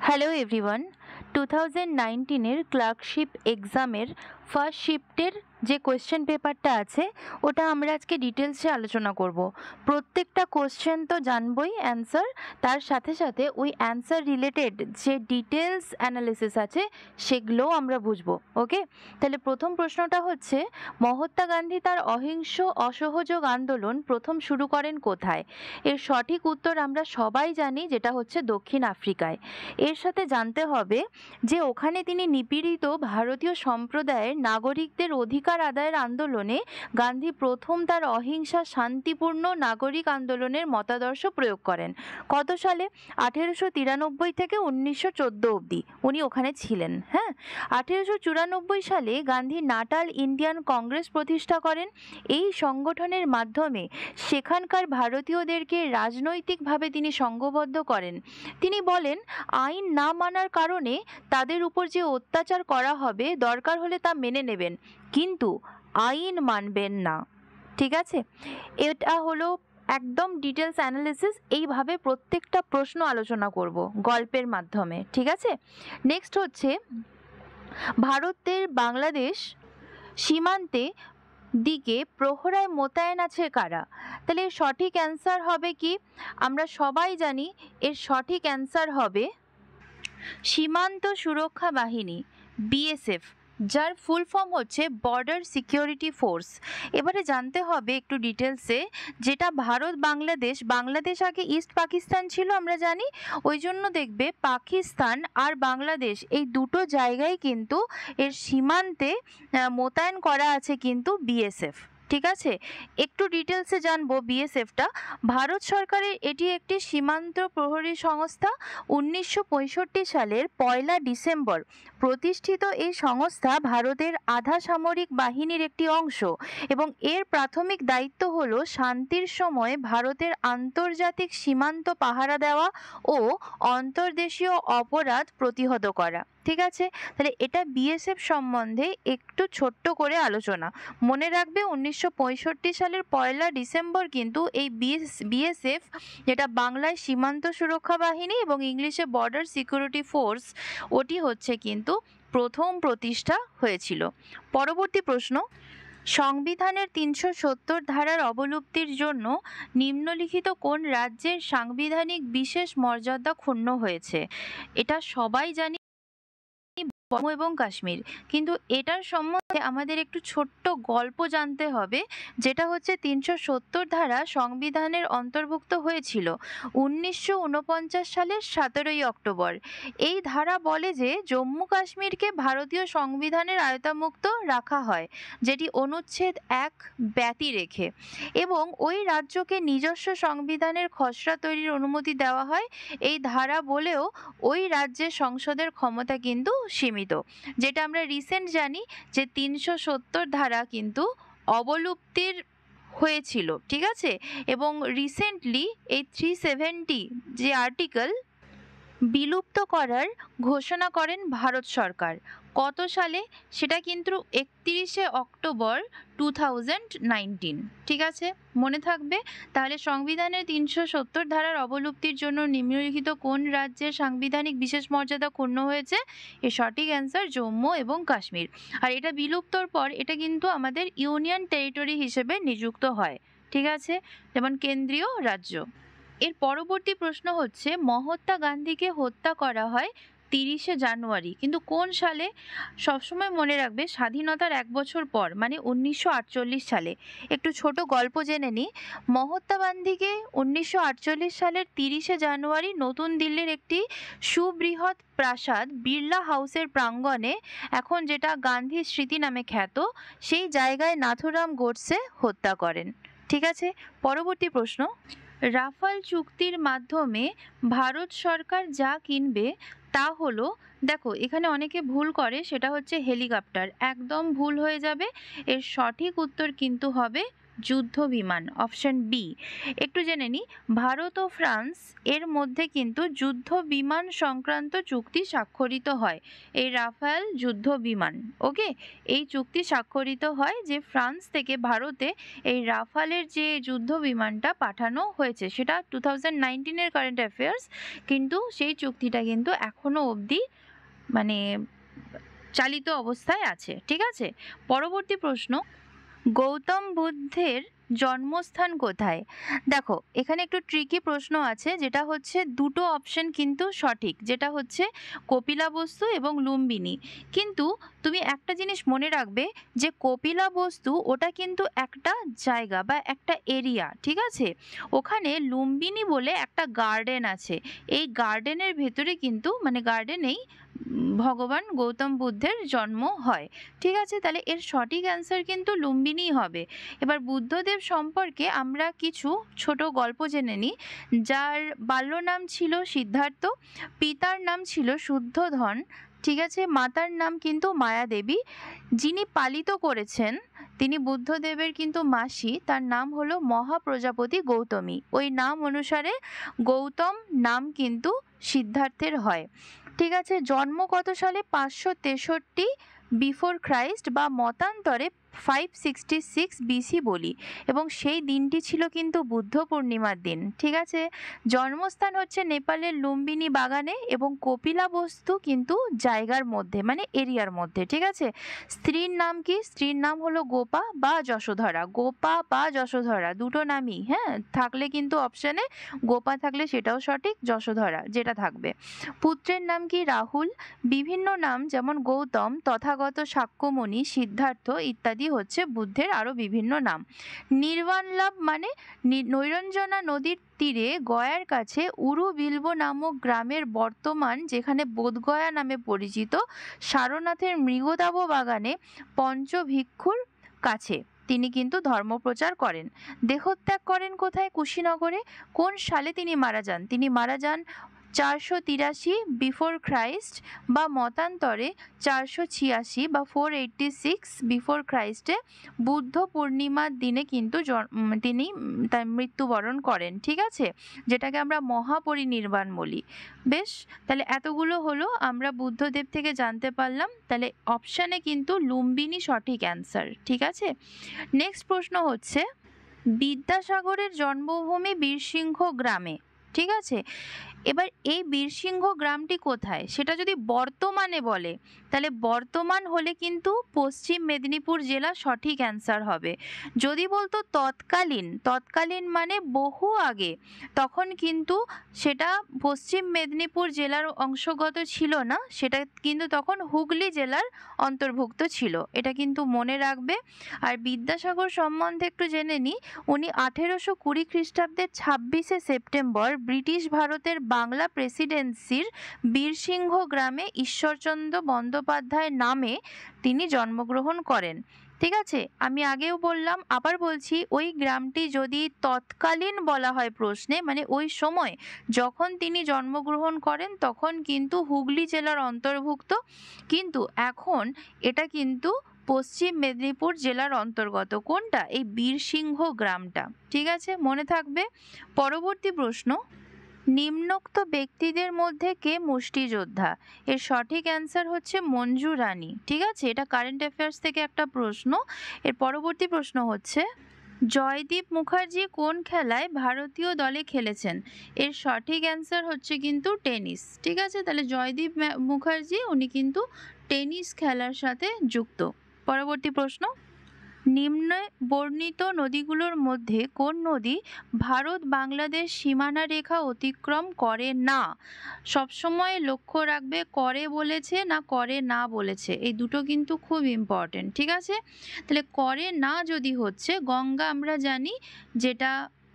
Hello everyone. 2019-এর clerkship এক্সামের first শিফটের যে কোয়েশ্চেন পেপারটা আছে ওটা আমরা আজকে ডিটেলসে আলোচনা করব। প্রত্যেকটা কোয়েশ্চেন তো জানবই অ্যান্সার, তার সাথে সাথে ওই অ্যান্সার রিলেটেড যে ডিটেলস অ্যানালিসিস আছে সেগুলোও আমরা বুঝবো। ওকে, তাহলে প্রথম প্রশ্নটা হচ্ছে, মহাত্মা গান্ধী তার অহিংস অসহযোগ আন্দোলন প্রথম শুরু করেন কোথায়? এর সঠিক উত্তর আমরা সবাই জানি, যেটা হচ্ছে দক্ষিণ আফ্রিকায়। এর সাথে জানতে হবে যে ওখানে তিনি নিপীড়িত ভারতীয় সম্প্রদায়ের নাগরিকদের অধিকার আদায়ের আন্দোলনে গান্ধী প্রথম তার অহিংসা শান্তিপূর্ণ নাগরিক আন্দোলনের মতাদর্শ প্রয়োগ করেন। কত সালে? 1893 থেকে 1914 অবধি উনি ওখানে ছিলেন। হ্যাঁ, 1894 সালে গান্ধী নাটাল ইন্ডিয়ান কংগ্রেস প্রতিষ্ঠা করেন। এই সংগঠনের মাধ্যমে সেখানকার ভারতীয়দেরকে রাজনৈতিকভাবে তিনি সংঘবদ্ধ করেন। তিনি বলেন, আইন না মানার কারণে তাদের উপর যে অত্যাচার করা হবে দরকার হলে তা মেনে নেবেন, কিন্তু আইন মানবেন না। ঠিক আছে, এটা হলো একদম ডিটেলস অ্যানালিসিস। এইভাবে প্রত্যেকটা প্রশ্ন আলোচনা করব গল্পের মাধ্যমে। ঠিক আছে, নেক্সট হচ্ছে, ভারতের বাংলাদেশ সীমান্তে দিকে প্রহরায় মোতায়েন আছে কারা? তাহলে এর সঠিক অ্যান্সার হবে কি? আমরা সবাই জানি এর সঠিক অ্যান্সার হবে সীমান্ত সুরক্ষা বাহিনী, বিএসএফ, যার ফুল ফর্ম হচ্ছে বর্ডার সিকিউরিটি ফোর্স। এবারে জানতে হবে একটু ডিটেলসে, যেটা ভারত বাংলাদেশ আগে ইস্ট পাকিস্তান ছিল আমরা জানি, ওই জন্য দেখবে পাকিস্তান আর বাংলাদেশ এই দুটো জায়গায় কিন্তু এর সীমান্তে মোতায়েন করা আছে কিন্তু বিএসএফ। ঠিক আছে, একটু ডিটেলসে জানবো বিএসএফটা। ভারত সরকারের এটি একটি সীমান্ত প্রহরী সংস্থা। 1965 সালের 1 ডিসেম্বর প্রতিষ্ঠিত এই সংস্থা ভারতের আধা সামরিক বাহিনীর একটি অংশ এবং এর প্রাথমিক দায়িত্ব হল শান্তির সময় ভারতের আন্তর্জাতিক সীমান্ত পাহারা দেওয়া ও অন্তর্দেশীয় অপরাধ প্রতিহত করা। ঠিক আছে, তাহলে এটা বিএসএফ সম্বন্ধে একটু ছোট্ট করে আলোচনা। মনে রাখবে 1965 সালের 1 ডিসেম্বর কিন্তু এই বিএসএফ, যেটা বাংলায় সীমান্ত সুরক্ষা বাহিনী এবং ইংলিশে বর্ডার সিকিউরিটি ফোর্স, ওটি হচ্ছে কিন্তু প্রথম প্রতিষ্ঠা হয়েছিল। পরবর্তী প্রশ্ন, সংবিধানের 370 ধারার অবলুপ্তির জন্য নিম্নলিখিত কোন রাজ্যের সাংবিধানিক বিশেষ মর্যাদা ক্ষুণ্ণ হয়েছে? এটা সবাই জানি, জম্মু এবং কাশ্মীর, কিন্তু এটার সম্বন্ধে আমাদের একটু ছোট্ট গল্প জানতে হবে, যেটা হচ্ছে 370 ধারা সংবিধানের অন্তর্ভুক্ত হয়েছিল 1949 সালের 17 অক্টোবর। এই ধারা বলে যে জম্মু কাশ্মীরকে ভারতীয় সংবিধানের আওতামুক্ত রাখা হয়, যেটি অনুচ্ছেদ 1 ব্যতি রেখে, এবং ওই রাজ্যকে নিজস্ব সংবিধানের খসড়া তৈরির অনুমতি দেওয়া হয়। এই ধারা বলেও ওই রাজ্যের সংসদের ক্ষমতা কিন্তু সীমিত, যেটা আমরা রিসেন্ট জানি যে 370 ধারা কিন্তু অবলুপ্তির হয়েছিল। ঠিক আছে, এবং রিসেন্টলি এই 370 যে আর্টিকেল বিলুপ্ত করার ঘোষণা করেন ভারত সরকার। কত সালে? সেটা কিন্তু 31 অক্টোবর 2019। ঠিক আছে, মনে থাকবে। তাহলে সংবিধানের 370 ধারার অবলুপ্তির জন্য নিম্নলিখিত কোন রাজ্যের সাংবিধানিক বিশেষ মর্যাদা ক্ষুণ্ণ হয়েছে? এর সঠিক অ্যান্সার জম্মু এবং কাশ্মীর। আর এটা বিলুপ্তর পর এটা কিন্তু আমাদের ইউনিয়ন টেরিটরি হিসেবে নিযুক্ত হয়। ঠিক আছে, যেমন কেন্দ্রীয় রাজ্য। এর পরবর্তী প্রশ্ন হচ্ছে, মহাত্মা গান্ধীকে হত্যা করা হয় 30 জানুয়ারি, কিন্তু কোন সালে? সবসময় মনে রাখবে স্বাধীনতার 1 বছর পর, মানে 1948 সালে। একটু ছোট গল্প জেনে নিই। মহাত্মা গান্ধীকে 1948 সালের 30 জানুয়ারি নতুন দিল্লির একটি সুবৃহৎ প্রাসাদ বিড়লা হাউসের প্রাঙ্গণে, এখন যেটা গান্ধী স্মৃতি নামে খ্যাত, সেই জায়গায় নাথুরাম গোডসে হত্যা করেন। ঠিক আছে, পরবর্তী প্রশ্ন, রাফাল চুক্তির মাধ্যমে ভারত সরকার যা কিনবে তা হলো, দেখো এখানে অনেকে ভুল করে, সেটা হচ্ছে হেলিকপ্টার। একদম ভুল হয়ে যাবে, এর সঠিক উত্তর কিন্তু হবে যুদ্ধ বিমান, অপশন বি। একটু জেনে নিই, ভারত ও ফ্রান্স এর মধ্যে কিন্তু যুদ্ধ বিমান সংক্রান্ত চুক্তি স্বাক্ষরিত হয়, এই রাফায়েল যুদ্ধ বিমান। ওকে, এই চুক্তি স্বাক্ষরিত হয় যে ফ্রান্স থেকে ভারতে এই রাফালের যে যুদ্ধ বিমানটা পাঠানো হয়েছে, সেটা 2019-এর কারেন্ট অ্যাফেয়ার্স, কিন্তু সেই চুক্তিটা কিন্তু এখনো অবধি মানে চালিত অবস্থায় আছে। ঠিক আছে, পরবর্তী প্রশ্ন, গৌতম বুদ্ধের জন্মস্থান কোথায়? দেখো, এখানে একটু ট্রিকি প্রশ্ন আছে, যেটা হচ্ছে দুটো অপশন কিন্তু সঠিক, যেটা হচ্ছে কপিলাবস্তু এবং লুম্বিনী। কিন্তু তুমি একটা জিনিস মনে রাখবে যে কপিলাবস্তু ওটা কিন্তু একটা জায়গা বা একটা এরিয়া, ঠিক আছে? ওখানে লুম্বিনী বলে একটা গার্ডেন আছে, এই গার্ডেনের ভেতরে কিন্তু মানে গার্ডেনেই ভগবান গৌতম বুদ্ধের জন্ম হয়। ঠিক আছে, তাহলে এর সঠিক অ্যান্সার কিন্তু লুম্বিনী হবে। এবার বুদ্ধদেব সম্পর্কে আমরা কিছু ছোট গল্প জেনে নিই। যার বাল্য নাম ছিল সিদ্ধার্থ, পিতার নাম ছিল শুদ্ধোধন, ঠিক আছে, মাতার নাম কিন্তু মায়াদেবী। যিনি পালিত করেছেন তিনি বুদ্ধদেবের কিন্তু মাসি, তার নাম হলো মহাপ্রজাপতি গৌতমী। ওই নাম অনুসারে গৌতম নাম কিন্তু সিদ্ধার্থের হয়। ঠিক আছে, জন্ম কত সালে? 563 বিফোর খ্রাইস্ট বা মতান্তরে 566 বিসি বলি, এবং সেই দিনটি ছিল কিন্তু বুদ্ধ পূর্ণিমার দিন। ঠিক আছে, জন্মস্থান হচ্ছে নেপালের লুম্বিনী বাগানে, এবং কপিলাবস্তু কিন্তু জায়গার মধ্যে মানে এরিয়ার মধ্যে। ঠিক আছে, স্ত্রীর নাম কি? স্ত্রীর নাম হলো গোপা বা যশোধরা। গোপা বা যশোধরা দুটো নামই, হ্যাঁ, থাকলে কিন্তু অপশানে গোপা থাকলে সেটাও সঠিক, যশোধরা যেটা থাকবে। পুত্রের নাম কি? রাহুল। বিভিন্ন নাম যেমন গৌতম, তথাগত, শাক্যমণি, সিদ্ধার্থ ইত্যাদি হচ্ছে বুদ্ধের আরো বিভিন্ন নাম। নির্বাণ লাভ মানে? নৈরঞ্জনা নদীর তীরে গয়ার কাছে উরু বিল্ব নামক গ্রামের বর্তমান যেখানে বোধগয়া নামে পরিচিত সারনাথের মৃগদাব বাগানে পঞ্চভিক্ষুর কাছে তিনি কিন্তু ধর্মপ্রচার করেন। দেহত্যাগ করেন কোথায়? কুশীনগরে। কোন সালে তিনি মারা যান? তিনি মারা যান 483 বিফোর খ্রাইস্ট বা মতান্তরে 486 বা 486 বিফোর খ্রাইস্টে বুদ্ধ পূর্ণিমার দিনে কিন্তু তিনি তার মৃত্যুবরণ করেন। ঠিক আছে, যেটাকে আমরা মহাপরিনির্বাণ বলি। বেশ, তাহলে এতগুলো হলো আমরা বুদ্ধদেব থেকে জানতে পারলাম। তাহলে অপশানে কিন্তু লুম্বিনী সঠিক অ্যান্সার। ঠিক আছে, নেক্সট প্রশ্ন হচ্ছে, বিদ্যাসাগরের জন্মভূমি বীরসিংহ গ্রামে। ঠিক আছে, এবার এই বীরসিংহ গ্রামটি কোথায় সেটা যদি বর্তমানে বলে, তাহলে বর্তমান হলে কিন্তু পশ্চিম মেদিনীপুর জেলা সঠিক অ্যান্সার হবে। যদি বলতো তৎকালীন, তৎকালীন মানে বহু আগে, তখন কিন্তু সেটা পশ্চিম মেদিনীপুর জেলার অংশগত ছিল না, সেটা কিন্তু তখন হুগলি জেলার অন্তর্ভুক্ত ছিল, এটা কিন্তু মনে রাখবে। আর বিদ্যাসাগর সম্বন্ধে একটু জেনে নিই, উনি 1820 খ্রিস্টাব্দের 26শে সেপ্টেম্বর ব্রিটিশ ভারতের বাংলা প্রেসিডেন্সির বীরসিংহ গ্রামে ঈশ্বরচন্দ্র বন্দ্যোপাধ্যায় নামে তিনি জন্মগ্রহণ করেন। ঠিক আছে, আমি আগেও বললাম, আবার বলছি, ওই গ্রামটি যদি তৎকালীন বলা হয় প্রশ্নে, মানে ওই সময় যখন তিনি জন্মগ্রহণ করেন তখন কিন্তু হুগলি জেলার অন্তর্ভুক্ত, কিন্তু এখন এটা কিন্তু পশ্চিম মেদিনীপুর জেলার অন্তর্গত। কোনটা? এই বীরসিংহ গ্রামটা। ঠিক আছে, মনে থাকবে। পরবর্তী প্রশ্ন, নিম্নোক্ত ব্যক্তিদের মধ্যে কে মুষ্টিযোদ্ধা? এর সঠিক অ্যান্সার হচ্ছে মঞ্জু রানী। ঠিক আছে, এটা কারেন্ট অ্যাফেয়ার্স থেকে একটা প্রশ্ন। এর পরবর্তী প্রশ্ন হচ্ছে, জয়দীপ মুখার্জি কোন খেলায় ভারতীয় দলে খেলেছেন? এর সঠিক অ্যান্সার হচ্ছে কিন্তু টেনিস। ঠিক আছে, তাহলে জয়দীপ মুখার্জি উনি কিন্তু টেনিস খেলার সাথে যুক্ত। পরবর্তী প্রশ্ন, নিম্নে বর্ণিত নদীগুলোর মধ্যে কোন নদী ভারত বাংলাদেশ সীমানা রেখা অতিক্রম করে না? সবসময় লক্ষ্য রাখবে করে বলেছে না করে না বলেছে, এই দুটো কিন্তু খুব ইম্পর্টেন্ট। ঠিক আছে, তাহলে করে না যদি হচ্ছে, গঙ্গা আমরা জানি যেটা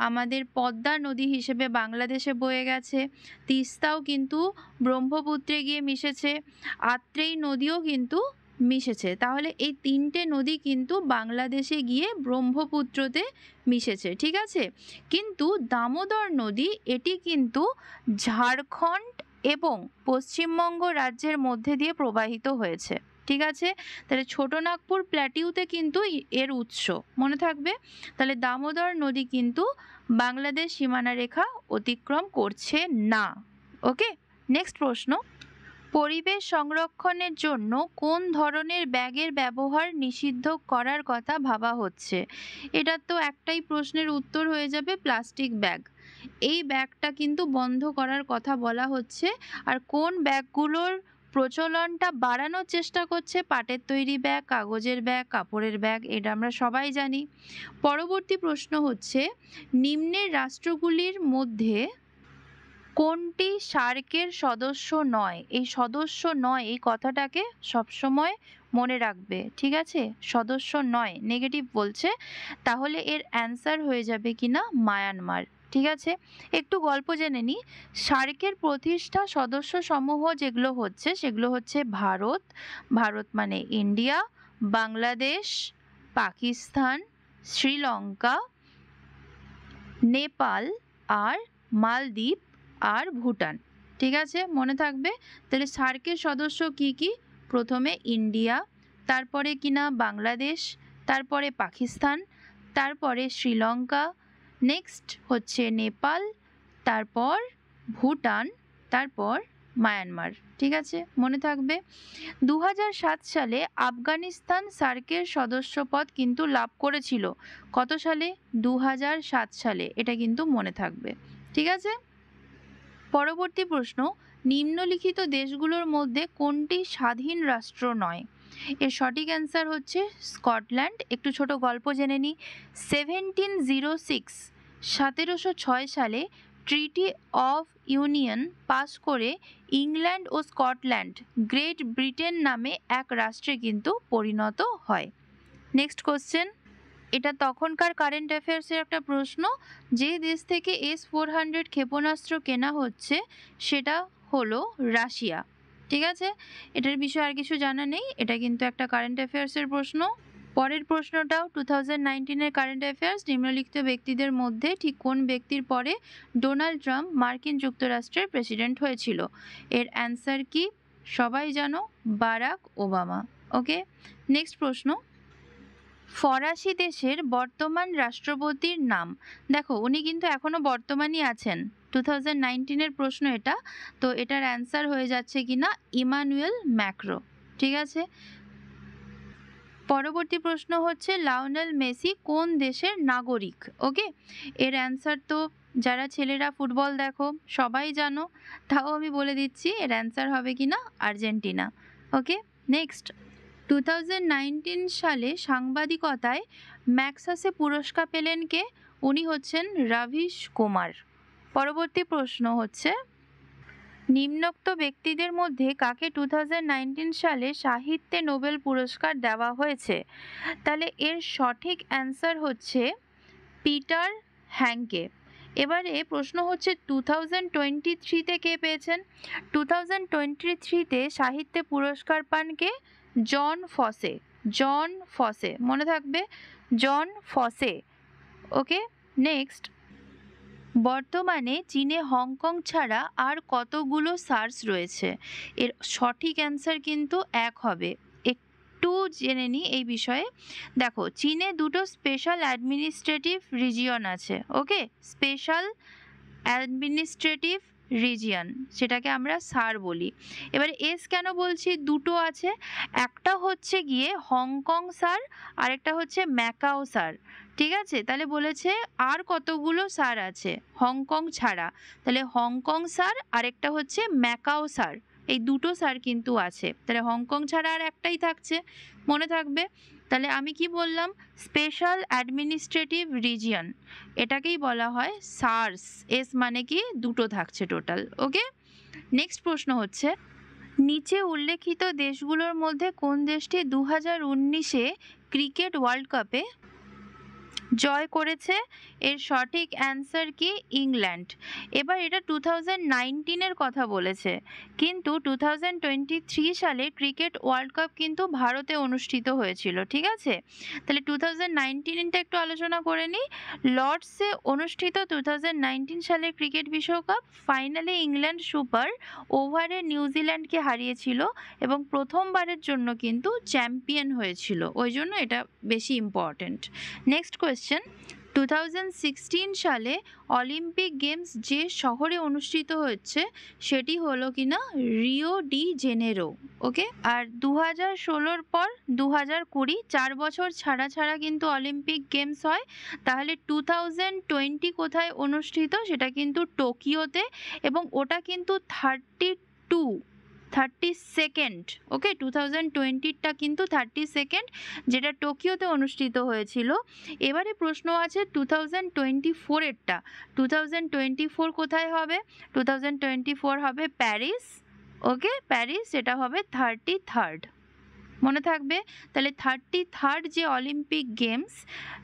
আমাদের পদ্মা নদী হিসেবে বাংলাদেশে বয়ে গেছে, তিস্তাও কিন্তু ব্রহ্মপুত্রে গিয়ে মিশেছে, আত্রেই নদীও কিন্তু মিশেছে, তাহলে এই তিনটে নদী কিন্তু বাংলাদেশে গিয়ে ব্রহ্মপুত্রতে মিশেছে। ঠিক আছে, কিন্তু দামোদর নদী এটি কিন্তু ঝাড়খণ্ড এবং পশ্চিমবঙ্গ রাজ্যের মধ্যে দিয়ে প্রবাহিত হয়েছে। ঠিক আছে, তাহলে ছোটনাগপুর প্ল্যাটিউতে কিন্তু এর উৎস, মনে থাকবে। তাহলে দামোদর নদী কিন্তু বাংলাদেশ সীমানা রেখা অতিক্রম করছে না। ওকে, নেক্সট প্রশ্ন, পরিবেশ সংরক্ষণের জন্য কোন ধরনের ব্যাগের ব্যবহার নিষিদ্ধ করার কথা ভাবা হচ্ছে? এটা তো একটাই প্রশ্নের উত্তর হয়ে যাবে, প্লাস্টিক ব্যাগ। এই ব্যাগটা কিন্তু বন্ধ করার কথা বলা হচ্ছে। আর কোন ব্যাগগুলোর প্রচলনটা বাড়ানোর চেষ্টা করছে? পাটের তৈরি ব্যাগ, কাগজের ব্যাগ, কাপড়ের ব্যাগ, এটা আমরা সবাই জানি। পরবর্তী প্রশ্ন হচ্ছে, নিম্নের রাষ্ট্রগুলির মধ্যে কোনটি সার্কের সদস্য নয়? এই সদস্য নয় এই কথাটাকে সবসময় মনে রাখবে, ঠিক আছে? সদস্য নয়, নেগেটিভ বলছে, তাহলে এর অ্যান্সার হয়ে যাবে কিনা মায়ানমার। ঠিক আছে, একটু গল্প জেনে নিই। সার্কের প্রতিষ্ঠা সদস্য সমূহ যেগুলো হচ্ছে সেগুলো হচ্ছে ভারত, ভারত মানে ইন্ডিয়া, বাংলাদেশ, পাকিস্তান, শ্রীলঙ্কা, নেপাল আর মালদ্বীপ আর ভুটান। ঠিক আছে, মনে থাকবে। তাহলে সার্কের সদস্য কি কি? প্রথমে ইন্ডিয়া, তারপরে কিনা বাংলাদেশ, তারপরে পাকিস্তান, তারপরে শ্রীলঙ্কা, নেক্সট হচ্ছে নেপাল, তারপর ভুটান, তারপর মায়ানমার। ঠিক আছে, মনে থাকবে। 2007 সালে আফগানিস্তান সার্কের সদস্যপদ কিন্তু লাভ করেছিল। কত সালে? 2007 সালে, এটা কিন্তু মনে থাকবে। ঠিক আছে, পরবর্তী প্রশ্ন, নিম্নলিখিত দেশগুলোর মধ্যে কোনটি স্বাধীন রাষ্ট্র নয়? এর সঠিক অ্যান্সার হচ্ছে স্কটল্যান্ড। একটু ছোট গল্প জেনে নিই। 1706 সালে ট্রিটি অফ ইউনিয়ন পাস করে ইংল্যান্ড ও স্কটল্যান্ড গ্রেট ব্রিটেন নামে এক রাষ্ট্রে কিন্তু পরিণত হয়। নেক্সট কোশ্চেন, এটা তখনকার কারেন্ট অ্যাফেয়ার্সের একটা প্রশ্ন। যে দেশ থেকে S-400 ক্ষেপণাস্ত্র কেনা হচ্ছে সেটা হলো রাশিয়া। ঠিক আছে, এটার বিষয়ে আর কিছু জানা নেই, এটা কিন্তু একটা কারেন্ট অ্যাফেয়ার্সের প্রশ্ন। পরের প্রশ্নটাও 2019-এর কারেন্ট অ্যাফেয়ার্স। নিম্নলিখিত ব্যক্তিদের মধ্যে ঠিক কোন ব্যক্তির পরে ডোনাল্ড ট্রাম্প মার্কিন যুক্তরাষ্ট্রের প্রেসিডেন্ট হয়েছিল? এর অ্যান্সার কি? সবাই জানো, বারাক ওবামা। ওকে, নেক্সট প্রশ্ন, ফরাসি দেশের বর্তমান রাষ্ট্রপতির নাম? দেখো, উনি কিন্তু এখনো বর্তমানই আছেন। 2019-এর প্রশ্ন এটা, তো এটার অ্যান্সার হয়ে যাচ্ছে কিনা ইমানুয়েল ম্যাক্রো। ঠিক আছে, পরবর্তী প্রশ্ন হচ্ছে, লায়নেল মেসি কোন দেশের নাগরিক? ওকে, এর অ্যান্সার তো যারা ছেলেরা ফুটবল দেখো সবাই জানো, তাও আমি বলে দিচ্ছি, এর অ্যান্সার হবে কিনা আর্জেন্টিনা। ওকে, নেক্সট, 2019 সালে সাংবাদিকতায় ম্যাক্সাসে পুরস্কার পেলেন কে? উনি হচ্ছেন রবিশ কুমার। পরবর্তী প্রশ্ন হচ্ছে, নিম্নোক্ত ব্যক্তিদের মধ্যে কাকে 2019 সালে সাহিত্যে নোবেল পুরস্কার দেওয়া হয়েছে? তাহলে এর সঠিক অ্যান্সার হচ্ছে পিটার হ্যাঙ্কে। এবারে প্রশ্ন হচ্ছে 2023-তে কে পেয়েছেন? 2023-তে সাহিত্যে পুরস্কার পান কে? জন ফসে। জন ফসে, মনে থাকবে, জন ফসে। ওকে, নেক্সট, বর্তমানে চীনে হংকং ছাড়া আর কতগুলো সার্স রয়েছে? এর সঠিক অ্যান্সার কিন্তু এক হবে। একটু জেনে নিই এই বিষয়ে। দেখো, চীনে দুটো স্পেশাল অ্যাডমিনিস্ট্রেটিভ রিজিয়ন আছে। ওকে, স্পেশাল অ্যাডমিনিস্ট্রেটিভ রিজিয়ন, সেটাকে আমরা সার বলি। এবারে এস কেন বলছি দুটো আছে? একটা হচ্ছে গিয়ে হংকং সার, আরেকটা হচ্ছে ম্যাকাও সার। ঠিক আছে, তাহলে বলেছে আর কতগুলো সার আছে হংকং ছাড়া, তাহলে হংকং সার আরেকটা হচ্ছে ম্যাকাও সার, এই দুটো সার কিন্তু আছে। তাহলে হংকং ছাড়া আর একটাই থাকছে, মনে থাকবে। তাহলে আমি কি বললাম? স্পেশাল অ্যাডমিনিস্ট্রেটিভ রিজিয়ন, এটাকেই বলা হয় সার্স। এস মানে কি দুটো থাকছে টোটাল। ওকে, নেক্সট প্রশ্ন হচ্ছে, নিচে উল্লেখিত দেশগুলোর মধ্যে কোন দেশটি 2019-এ ক্রিকেট ওয়ার্ল্ড কাপে জয় করেছে। এর সঠিক অ্যান্সার কি? ইংল্যান্ড। এবার এটা 2019-এর কথা বলেছে, কিন্তু 2023 সালে ক্রিকেট ওয়ার্ল্ড কাপ কিন্তু ভারতে অনুষ্ঠিত হয়েছিল, ঠিক আছে? তাহলে 2019টা একটু আলোচনা করে নিই। লর্ডসে অনুষ্ঠিত 2019 সালের ক্রিকেট বিশ্বকাপ ফাইনালে ইংল্যান্ড সুপার ওভারে নিউজিল্যান্ডকে হারিয়েছিল এবং প্রথমবারের জন্য কিন্তু চ্যাম্পিয়ন হয়েছিল, ওই জন্য এটা বেশি ইম্পর্টেন্ট। নেক্সট কোয়েশ্চেন, 2016 সালে অলিম্পিক গেমস যে শহরে অনুষ্ঠিত হচ্ছে সেটি হলো কিনা রিও ডি জেনেরো। ওকে, আর 2016-র পর 2020 4 বছর ছাড়া ছাড়া কিন্তু অলিম্পিক গেমস হয়। তাহলে 2020 কোথায় অনুষ্ঠিত? সেটা কিন্তু টোকিওতে, এবং ওটা কিন্তু 32nd। ওকে, 2020টা কিন্তু 32nd, যেটা টোকিওতে অনুষ্ঠিত হয়েছিল। এবারে প্রশ্ন আছে 2024-এরটা। 2024 কোথায় হবে? 2024 হবে প্যারিস। ওকে, প্যারিস, সেটা হবে 33rd, মনে থাকবে। তাহলে 33rd যে অলিম্পিক গেমস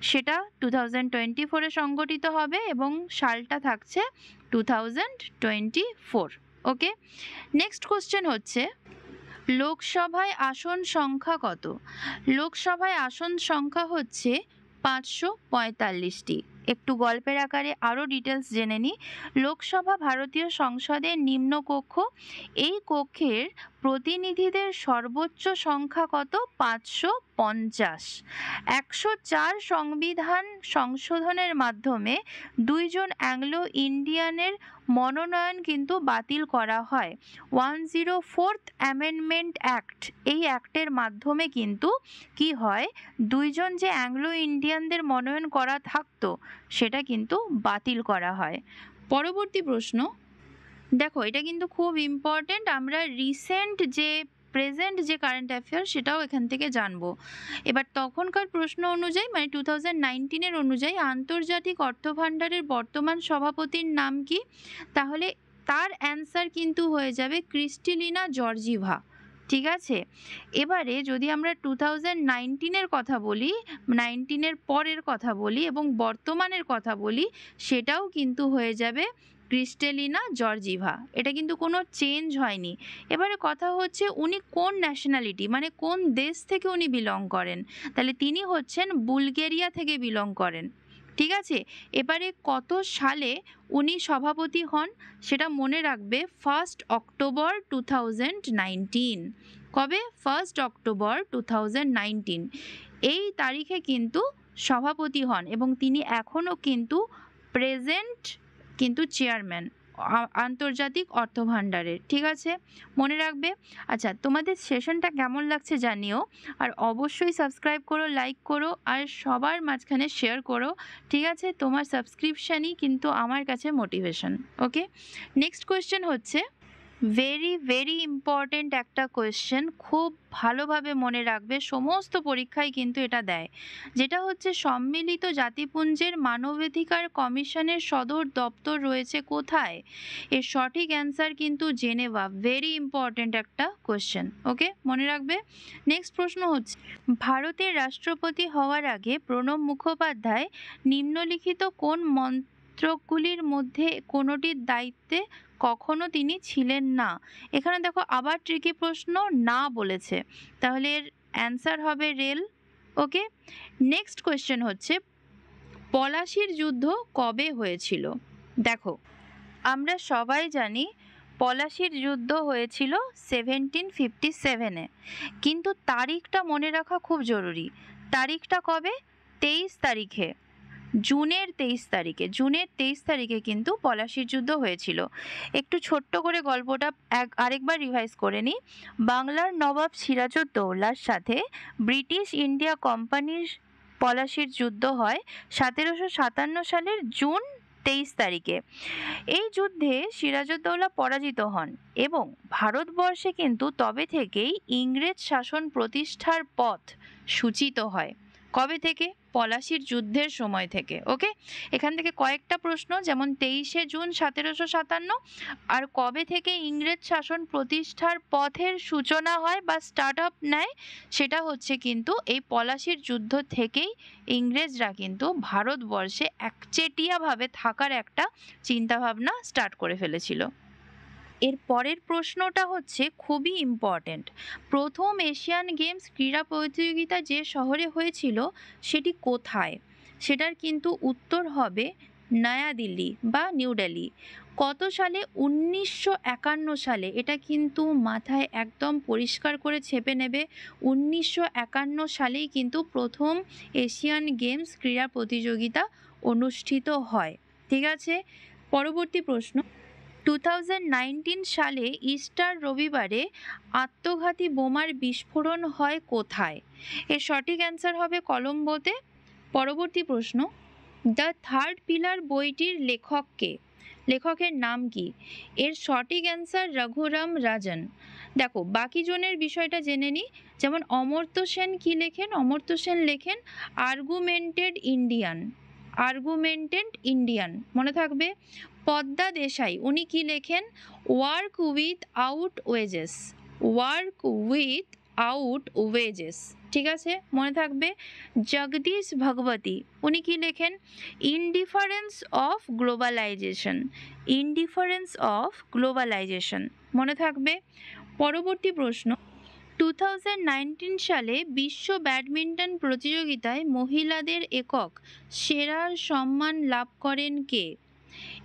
সেটা 2024-এ সংগঠিত হবে এবং সালটা থাকছে 2024। ওকে, নেক্সট কোশ্চেন হচ্ছে লোকসভায় আসন সংখ্যা কত? লোকসভায় আসন সংখ্যা হচ্ছে 545টি। একটু গল্পের আকারে আরও ডিটেলস জেনে নিই। লোকসভা ভারতীয় সংসদের নিম্নকক্ষ। এই কক্ষের প্রতিনিধিদের সর্বোচ্চ সংখ্যা কত? 550। 104 সংবিধান সংশোধনের মাধ্যমে 2 জন অ্যাংলো ইন্ডিয়ানের মনোনয়ন কিন্তু বাতিল করা হয়। 104th অ্যামেন্ডমেন্ট অ্যাক্ট, এই অ্যাক্টের মাধ্যমে কিন্তু কি হয়, 2 জন যে অ্যাংলো ইন্ডিয়ানদের মনোনয়ন করা থাকতো সেটা কিন্তু বাতিল করা হয়। পরবর্তী প্রশ্ন দেখো, এটা কিন্তু খুব ইম্পর্টেন্ট। আমরা রিসেন্ট যে প্রেজেন্ট যে কারেন্ট অ্যাফেয়ার সেটাও এখান থেকে জানবো। এবার তখনকার প্রশ্ন অনুযায়ী, মানে 2019-এর অনুযায়ী, আন্তর্জাতিক অর্থভাণ্ডারের বর্তমান সভাপতির নাম কি? তাহলে তার অ্যান্সার কিন্তু হয়ে যাবে ক্রিস্টালিনা জর্জিভা, ঠিক আছে? এবারে যদি আমরা 2019-এর কথা বলি, 19-এর পরের কথা বলি এবং বর্তমানের কথা বলি, সেটাও কিন্তু হয়ে যাবে ক্রিস্টালিনা জর্জিভা। এটা কিন্তু কোনো চেঞ্জ হয়নি। এবারে কথা হচ্ছে উনি কোন ন্যাশনালিটি, মানে কোন দেশ থেকে উনি বিলং করেন? তাহলে তিনি হচ্ছেন বুলগেরিয়া থেকে বিলং করেন, ঠিক আছে? এবারে কত সালে উনি সভাপতি হন সেটা মনে রাখবে, 1 অক্টোবর 2019। কবে? 1 অক্টোবর 2019, এই তারিখে কিন্তু সভাপতি হন এবং তিনি এখনও কিন্তু প্রেজেন্ট কিন্তু চেয়ারম্যান আন্তর্জাতিক অর্থভাণ্ডারের, ঠিক আছে? মনে রাখবে। আচ্ছা, তোমাদের সেশনটা কেমন লাগছে জানিও, আর অবশ্যই সাবস্ক্রাইব করো, লাইক করো, আর সবার মাঝখানে শেয়ার করো, ঠিক আছে? তোমার সাবস্ক্রিপশানই কিন্তু আমার কাছে মোটিভেশন। ওকে, নেক্সট কোয়েশ্চেন হচ্ছে ভেরি ভেরি ইম্পর্টেন্ট একটা কোয়েশ্চেন, খুব ভালোভাবে মনে রাখবে, সমস্ত পরীক্ষায় কিন্তু এটা দেয়। যেটা হচ্ছে সম্মিলিত জাতিপুঞ্জের মানবাধিকার কমিশনের সদর দপ্তর রয়েছে কোথায়? এর সঠিক অ্যান্সার কিন্তু জেনেভা। ভেরি ইম্পর্টেন্ট একটা কোয়েশ্চেন, ওকে, মনে রাখবে। নেক্সট প্রশ্ন হচ্ছে ভারতের রাষ্ট্রপতি হওয়ার আগে প্রণব মুখোপাধ্যায় নিম্নলিখিত কোন মন্ত্রকগুলির মধ্যে কোনোটির দায়িত্বে কখনো তিনি ছিলেন না? এখানে দেখো আবার ট্রিকি প্রশ্ন, না বলেছে, তাহলে এর অ্যান্সার হবে রেল। ওকে, নেক্সট কোয়েশ্চেন হচ্ছে পলাশির যুদ্ধ কবে হয়েছিল? দেখো, আমরা সবাই জানি পলাশির যুদ্ধ হয়েছিল 1757-এ, কিন্তু তারিখটা মনে রাখা খুব জরুরি। তারিখটা কবে? 23 তারিখে, জুনের 23 তারিখে। জুনের 23 তারিখে কিন্তু পলাশির যুদ্ধ হয়েছিল। একটু ছোট্ট করে গল্পটা আরেকবার রিভাইজ করে নিই। বাংলার নবাব সিরাজউদ্দৌলার সাথে ব্রিটিশ ইন্ডিয়া কোম্পানির পলাশির যুদ্ধ হয় 1757 সালের জুন 23 তারিখে। এই যুদ্ধে সিরাজউদ্দৌলা পরাজিত হন এবং ভারতবর্ষে কিন্তু তবে থেকেই ইংরেজ শাসন প্রতিষ্ঠার পথ সূচিত হয়। কবে থেকে? পলাশির যুদ্ধের সময় থেকে। ওকে, এখান থেকে কয়েকটা প্রশ্ন, যেমন 23শে জুন 1757, আর কবে থেকে ইংরেজ শাসন প্রতিষ্ঠার পথের সূচনা হয় বা স্টার্ট আপ নেয়, সেটা হচ্ছে কিন্তু এই পলাশির যুদ্ধ থেকেই ইংরেজরা কিন্তু ভারতবর্ষে একচেটিয়াভাবে থাকার একটা চিন্তাভাবনা স্টার্ট করে ফেলেছিল। এর পরের প্রশ্নটা হচ্ছে খুবই ইম্পর্ট্যান্ট। প্রথম এশিয়ান গেমস ক্রীড়া প্রতিযোগিতা যে শহরে হয়েছিল সেটি কোথায়? সেটার কিন্তু উত্তর হবে নয়াদিল্লি বা নিউ দিল্লি। কত সালে? 1951 সালে। এটা কিন্তু মাথায় একদম পরিষ্কার করে ছেপে নেবে। 1951 সালেই কিন্তু প্রথম এশিয়ান গেমস ক্রীড়া প্রতিযোগিতা অনুষ্ঠিত হয়। ঠিক আছে, পরবর্তী প্রশ্ন। 2019 সালে ইস্টার রবিবারে আত্মঘাতী বোমার বিস্ফোরণ হয় কোথায়? এর সঠিক অ্যান্সার হবে কলম্বোতে। পরবর্তী প্রশ্ন। দ্য থার্ড পিলার বইটির লেখক কে? লেখকের নাম কি? এর সঠিক অ্যান্সার রঘুরাম রাজন। দেখো বাকি জনের বিষয়টা জেনে নিই। যেমন অমর্ত্য সেন কি লেখেন? অমর্ত্য সেন লেখেন আর্গুমেন্টেড ইন্ডিয়ান। আর্গুমেন্টেড ইন্ডিয়ান মনে থাকবে। পদ্মা দেশাই উনি কি লেখেন? Work without wages. Work without wages, ঠিক আছে, মনে থাকবে। জগদীশ ভগবতী উনি কি লেখেন? Indifference of globalisation. Indifference of globalisation মনে থাকবে। পরবর্তী প্রশ্ন। 2019 সালে বিশ্ব ব্যাডমিন্টন প্রতিযোগিতায় মহিলাদের একক সেরার সম্মান লাভ করেন কে?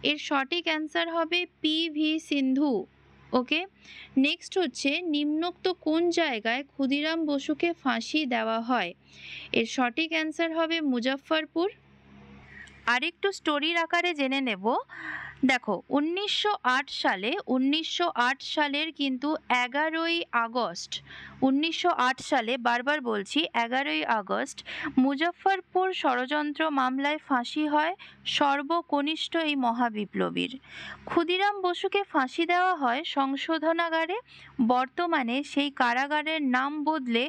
এর সঠিক অ্যান্সার হবে PV সিন্ধু। ওকে, নেক্সট হচ্ছে নিম্নোক্ত কোন জায়গায় ক্ষুদিরাম বসুকে ফাঁসি দেওয়া হয়? এর সঠিক অ্যান্সার হবে মুজফ্ফরপুর। আরেকটু স্টোরির আকারে জেনে নেব। দেখো 1908 সালের কিন্তু 11ই আগস্ট, 1908 সালে, বারবার বলছি 11ই আগস্ট, মুজফ্ফরপুর ষড়যন্ত্র মামলায় ফাঁসি হয় সর্বকনিষ্ঠ এই মহাবিপ্লবীর। ক্ষুদিরাম বসুকে ফাঁসি দেওয়া হয় সংশোধনাগারে। বর্তমানে সেই কারাগারের নাম বদলে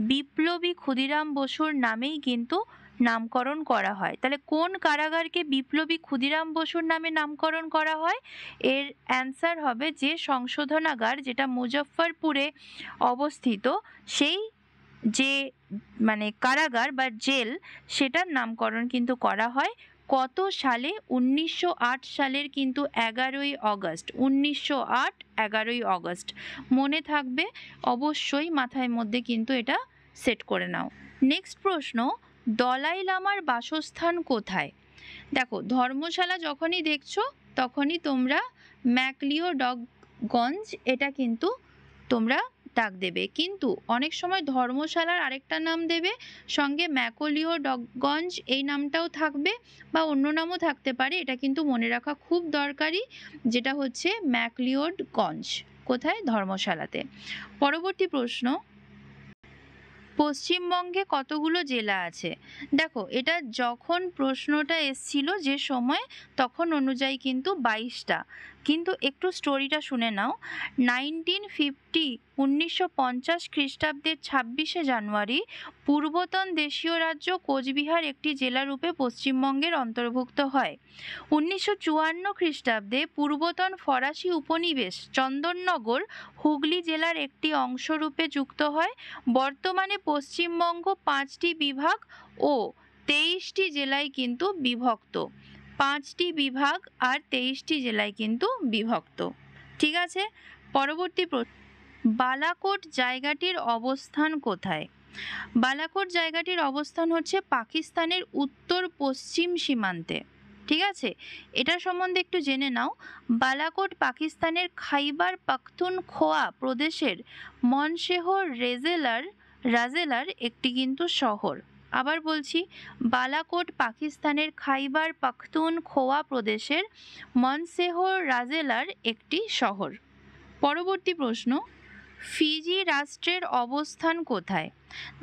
বিপ্লবী ক্ষুদিরাম বসুর নামেই কিন্তু নামকরণ করা হয়। তাহলে কোন কারাগারকে বিপ্লবী ক্ষুদিরাম বসুর নামে নামকরণ করা হয়? এর অ্যান্সার হবে যে সংশোধনাগার যেটা মুজফ্ফরপুরে অবস্থিত, সেই যে মানে কারাগার বা জেল, সেটার নামকরণ কিন্তু করা হয় কত সালে? 1908 সালের কিন্তু 11ই আগস্ট। 1908 11ই আগস্ট মনে থাকবে, অবশ্যই মাথায় মধ্যে কিন্তু এটা সেট করে নাও। নেক্সট প্রশ্ন। দলাই লামার বাসস্থান কোথায়? দেখো ধর্মশালা যখনই দেখছো তখনই তোমরা ম্যাকলিওডগঞ্জ এটা কিন্তু তোমরা দাগ দেবে, কিন্তু অনেক সময় ধর্মশালার আরেকটা নাম দেবে, সঙ্গে ম্যাকলিওডগঞ্জ এই নামটাও থাকবে বা অন্য নামও থাকতে পারে, এটা কিন্তু মনে রাখা খুব দরকারি, যেটা হচ্ছে ম্যাকলিওডগঞ্জ। কোথায়? ধর্মশালাতে। পরবর্তী প্রশ্ন। পশ্চিমবঙ্গে কতগুলো জেলা আছে? দেখো এটা যখন প্রশ্নটা এসছিল যে সময়, তখন অনুযায়ী কিন্তু 22টা, কিন্তু একটু স্টোরিটা শুনে নাও। 1950 খ্রিস্টাব্দের 26শে জানুয়ারি পূর্বতন দেশীয় রাজ্য কোচবিহার একটি জেলা রূপে পশ্চিমবঙ্গের অন্তর্ভুক্ত হয়। 1954 খ্রিস্টাব্দে পূর্বতন ফরাসি উপনিবেশ চন্দননগর হুগলি জেলার একটি অংশরূপে যুক্ত হয়। বর্তমানে পশ্চিমবঙ্গ 5টি বিভাগ ও 23টি জেলায় কিন্তু বিভক্ত। 5টি বিভাগ আর 23টি জেলায় কিন্তু বিভক্ত। ঠিক আছে, পরবর্তী প্রশ্ন। বালাকোট জায়গাটির অবস্থান কোথায়? বালাকোট জায়গাটির অবস্থান হচ্ছে পাকিস্তানের উত্তর পশ্চিম সীমান্তে। ঠিক আছে, এটা সম্বন্ধে একটু জেনে নাও। বালাকোট পাকিস্তানের খাইবার পাখতুনখোয়া প্রদেশের মনশেহর রাজেলার একটি কিন্তু শহর। আবার বলছি, বালাকোট পাকিস্তানের খাইবার পাখতুনখোয়া প্রদেশের মনশেহর রাজেলার একটি শহর। পরবর্তী প্রশ্ন। ফিজি রাষ্ট্রের অবস্থান কোথায়?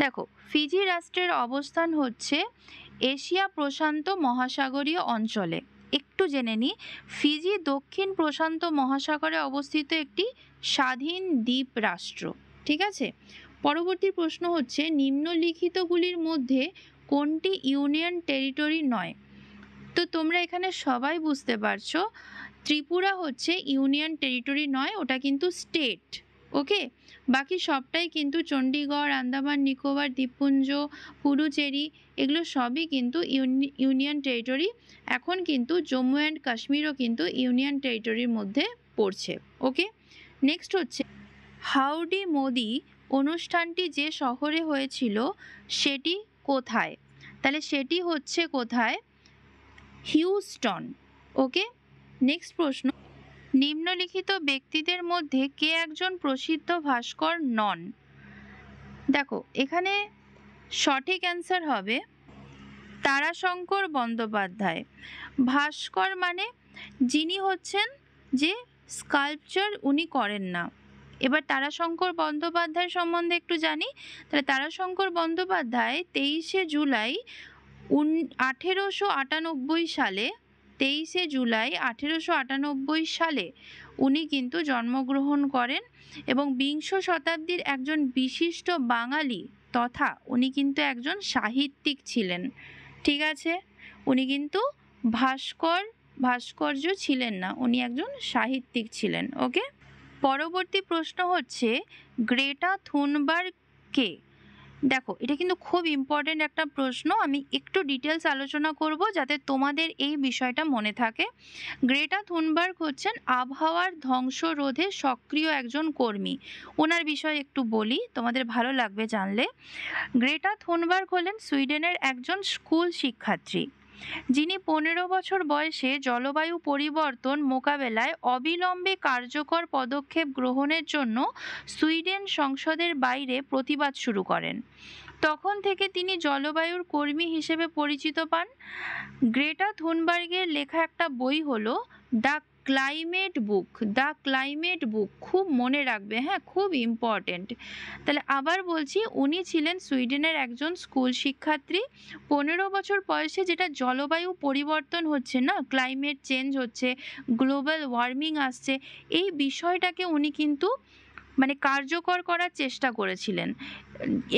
দেখো ফিজি রাষ্ট্রের অবস্থান হচ্ছে এশিয়া প্রশান্ত মহাসাগরীয় অঞ্চলে। একটু জেনে নিই, ফিজি দক্ষিণ প্রশান্ত মহাসাগরে অবস্থিত একটি স্বাধীন দ্বীপ রাষ্ট্র। ঠিক আছে, পরবর্তী প্রশ্ন হচ্ছে নিম্নলিখিতগুলির মধ্যে কোনটি ইউনিয়ন টেরিটরি নয়? তো তোমরা এখানে সবাই বুঝতে পারছো ত্রিপুরা হচ্ছে ইউনিয়ন টেরিটরি নয়, ওটা কিন্তু স্টেট। ওকে, বাকি সবটাই কিন্তু চণ্ডীগড়, আন্দামান নিকোবর দ্বীপপুঞ্জ, পুডুচেরি, এগুলো সবই কিন্তু ইউনিয়ন টেরিটরি। এখন কিন্তু জম্মু অ্যান্ড কাশ্মীরও কিন্তু ইউনিয়ন টেরিটরির মধ্যে পড়ছে। ওকে, নেক্সট হচ্ছে হাউডি মোদি অনুষ্ঠানটি যে শহরে হয়েছিল সেটি কোথায়? তাহলে সেটি হচ্ছে কোথায়? হিউস্টন। ওকে, নেক্সট প্রশ্ন, নিম্নলিখিত ব্যক্তিদের মধ্যে কে একজন প্রসিদ্ধ ভাস্কর নন? দেখো এখানে সঠিক অ্যান্সার হবে তারাশঙ্কর বন্দ্যোপাধ্যায়। ভাস্কর মানে যিনি হচ্ছেন যে স্কাল্পচার উনি করেন না। এবার তারাশঙ্কর বন্দ্যোপাধ্যায় সম্বন্ধে একটু জানি। তাহলে তারাশঙ্কর বন্দ্যোপাধ্যায় 23শে জুলাই 1898 সালে 23শে জুলাই 1898 সালে উনি কিন্তু জন্মগ্রহণ করেন এবং বিংশ শতাব্দীর একজন বিশিষ্ট বাঙালি তথা উনি কিন্তু একজন সাহিত্যিক ছিলেন। ঠিক আছে, উনি কিন্তু ভাস্কর্য ছিলেন না, উনি একজন সাহিত্যিক ছিলেন। ওকে, পরবর্তী প্রশ্ন হচ্ছে গ্রেটা থুনবার্গ কে? দেখো এটা কিন্তু খুব ইম্পর্টেন্ট একটা প্রশ্ন, আমি একটু ডিটেলস আলোচনা করব যাতে তোমাদের এই বিষয়টা মনে থাকে। গ্রেটা থুনবার্গ হচ্ছেন আবহাওয়ার ধ্বংস রোধে সক্রিয় একজন কর্মী। ওনার বিষয়ে একটু বলি, তোমাদের ভালো লাগবে জানলে। গ্রেটা থুনবার্গ হলেন সুইডেনের একজন স্কুল শিক্ষার্থী, যিনি 15 বছর বয়সে জলবায়ু পরিবর্তন মোকাবেলায় অবিলম্বে কার্যকর পদক্ষেপ গ্রহণের জন্য সুইডেন সংসদের বাইরে প্রতিবাদ শুরু করেন। তখন থেকে তিনি জলবায়ুর কর্মী হিসেবে পরিচিত পান। গ্রেটা থুনবার্গের লেখা একটা বই হলো দ্য ক্লাইমেট বুক। খুব মনে রাখবে, হ্যাঁ, খুব ইম্পর্টেন্ট। তাহলে আবার বলছি, উনি ছিলেন সুইডেনের একজন স্কুল শিক্ষার্থী। 15 বছর বয়সে যেটা জলবায়ু পরিবর্তন হচ্ছে না, ক্লাইমেট চেঞ্জ হচ্ছে, গ্লোবাল ওয়ার্মিং আসছে, এই বিষয়টাকে উনি কিন্তু মানে কার্যকর করার চেষ্টা করেছিলেন।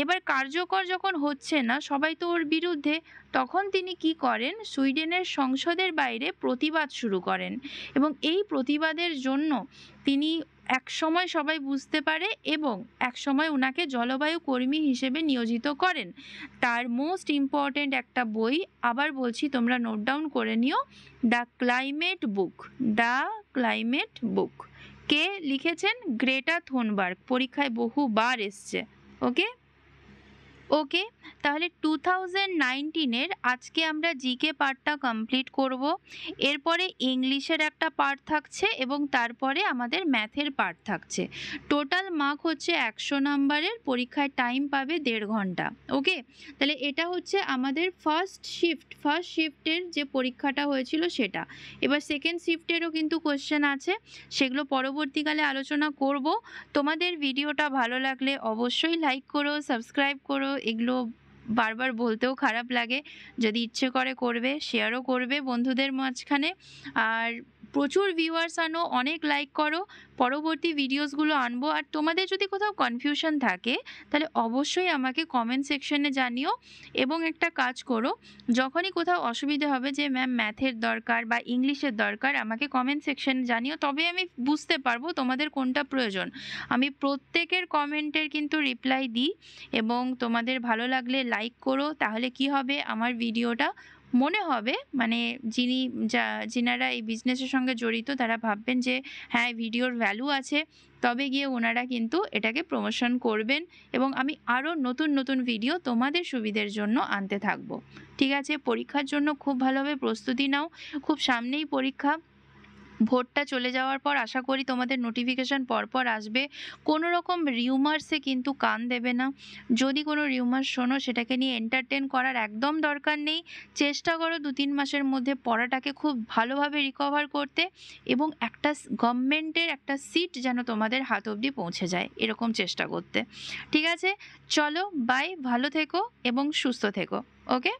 এবার কার্যকর যখন হচ্ছে না, সবাই তো ওর বিরুদ্ধে, তখন তিনি কি করেন, সুইডেনের সংসদের বাইরে প্রতিবাদ শুরু করেন এবং এই প্রতিবাদের জন্য তিনি একসময় সবাই বুঝতে পারে এবং একসময় ওনাকে জলবায়ু কর্মী হিসেবে নিয়োজিত করেন। তার মোস্ট ইম্পর্ট্যান্ট একটা বই, আবার বলছি তোমরা নোট ডাউন করে নিও, দ্য ক্লাইমেট বুক। কে লিখেছেন? গ্রেটা থুনবার্গ, পরীক্ষায় বহুবার এসছে। ওকে, তাহলে 2019-এর আজকে আমরা জিকে পার্টটা কমপ্লিট করব। এরপরে ইংলিশের একটা পার্ট থাকছে এবং তারপরে আমাদের ম্যাথের পার্ট থাকছে। টোটাল মার্ক হচ্ছে 100 নাম্বারের, পরীক্ষায় টাইম পাবে 1.5 ঘন্টা। ওকে, তাহলে এটা হচ্ছে আমাদের ফার্স্ট শিফটের যে পরীক্ষাটা হয়েছিল সেটা। এবার সেকেন্ড শিফটেরও কিন্তু কোশ্চেন আছে, সেগুলো পরবর্তীকালে আলোচনা করব। তোমাদের ভিডিওটা ভালো লাগলে অবশ্যই লাইক করো, সাবস্ক্রাইব করো, এগুলো বারবার বলতেও খারাপ লাগে, যদি ইচ্ছে করে করবে, শেয়ারও করবে বন্ধুদের মাঝখানে। আর প্রচুর ভিউয়ার্স আনো, অনেক লাইক করো, পরবর্তী ভিডিওসগুলো আনবো। আর তোমাদের যদি কোথাও কনফিউশন থাকে তাহলে অবশ্যই আমাকে কমেন্ট সেকশনে জানিও এবং একটা কাজ করো, যখনই কোথাও অসুবিধা হবে যে ম্যাম ম্যাথের দরকার বা ইংলিশের দরকার, আমাকে কমেন্ট সেকশনে জানিও, তবে আমি বুঝতে পারবো তোমাদের কোনটা প্রয়োজন। আমি প্রত্যেকের কমেন্টের কিন্তু রিপ্লাই দিই এবং তোমাদের ভালো লাগলে লাইক করো, তাহলে কি হবে, আমার ভিডিওটা মনে হবে মানে যিনারা এই বিজনেসের সঙ্গে জড়িত তারা ভাববেন যে হ্যাঁ ভিডিওর ভ্যালু আছে, তবে গিয়ে ওনারা কিন্তু এটাকে প্রমোশন করবেন এবং আমি আরও নতুন ভিডিও তোমাদের সুবিধের জন্য আনতে থাকবো। ঠিক আছে, পরীক্ষার জন্য খুব ভালোভাবে প্রস্তুতি নাও, খুব সামনেই পরীক্ষা। ভোটটা চলে যাওয়ার পর আশা করি তোমাদের নোটিফিকেশান পরপর আসবে। কোনো রকম রিউমার্সে কিন্তু কান দেবে না, যদি কোনো রিউমার্স শোনো সেটাকে নিয়ে এন্টারটেন করার একদম দরকার নেই। চেষ্টা করো 2-3 মাসের মধ্যে পড়াটাকে খুব ভালোভাবে রিকভার করতে এবং একটা গভর্নমেন্টের একটা সিট যেন তোমাদের হাত অবধি পৌঁছে যায়, এরকম চেষ্টা করতে। ঠিক আছে, চলো বাই, ভালো থেকো এবং সুস্থ থেকো। ওকে।